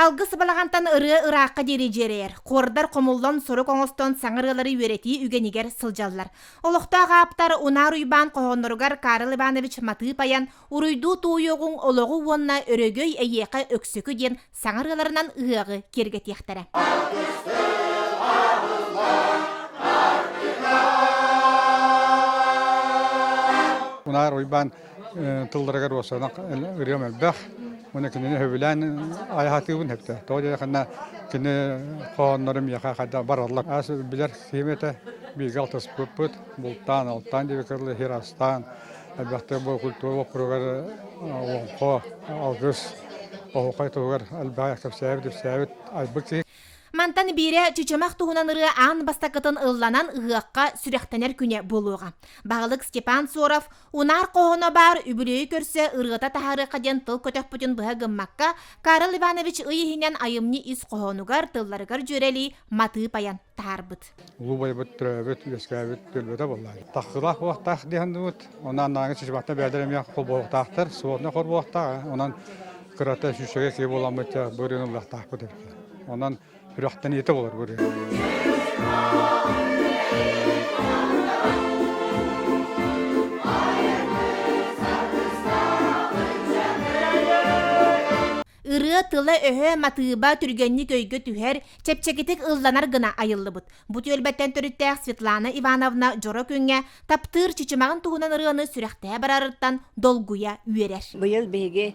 Алгыс балагантан ыракка дирижерер. Кордар комуллон сору коңостон саңырылары үерети үгенигер сылжаллар. Олохта агаптар унар уйбан кохонноругар Карл Иванович маты паян уруйду туйогун ологу уонна өрөгөй эйеқа өксөкү ден саңырыларынан ыагы кергетияқтара. Унар уйбан тылдырыгар осана ырыам элбэх. Уна кине хөвлән айхатыбын хепте. Тоҗа ханна кине хоннорым яха хада бараллар. Ас билер химете бигалтас пупут бултан алтан дибекерле хирастан. Әлбәттә бу культура програр хо алгыс окайтугар албай капсәб дип сәбит айбыкти. Мантан бире чүчөмәк туһунан ыры аан бастакытын ылланан ыгакка сүрәхтәнер күне болуга. Багылык Степан Соров унар кохоно бар үбүлөй көрсө ыргыта тахары каден тыл көтөк бүтүн быга гыммакка Карл Иванович ыйыһинен айымны ис кохонугар тылларыгар жөрели маты паян тарбыт. Лубай бут трәбет яскәбет төлбәдә буллар. Тахыла вакыт дигәндәт, онан нагы чишмәтә бәдәрем я кул бу тахтыр, суны хор бу вакытта, онан кырата шүшәгә ки буламыта бүренем лахтах бу. Онан Рөхтән ете булыр бүре. Ыры тылы өһө матыба түргенни көйгө түһәр чепчекетик ылланар гына айыллыбыт. Бу төлбәттән төрүттәк Светлана Ивановна жоро күнгә таптыр чичимагын туһунан ырыны сүрәхтә барарыттан долгуя үерер. Быел беге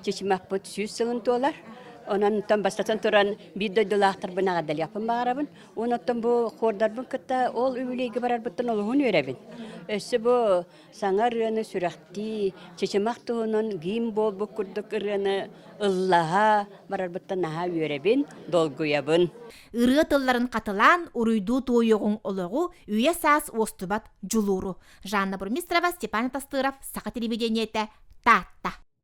чичимак бут сүсүн толар. Онан там бастан туран бидde долахтар бинага дал япын барабын. Онаттан бу хордарбын кытта ол үбүлеге барар буттан ол хүн өребин. Эссе бу саңар рыны сүрәхти чечемак туунун гим бол бу курдук рыны ыллаха барар буттан наха өребин долгуябын. Ыры тылларын катылан уруйду туйогун ологу үйе саас остубат жулуру. Жанна Бурмистрова, Степан Тастыров, Саха телевидениете, Татта.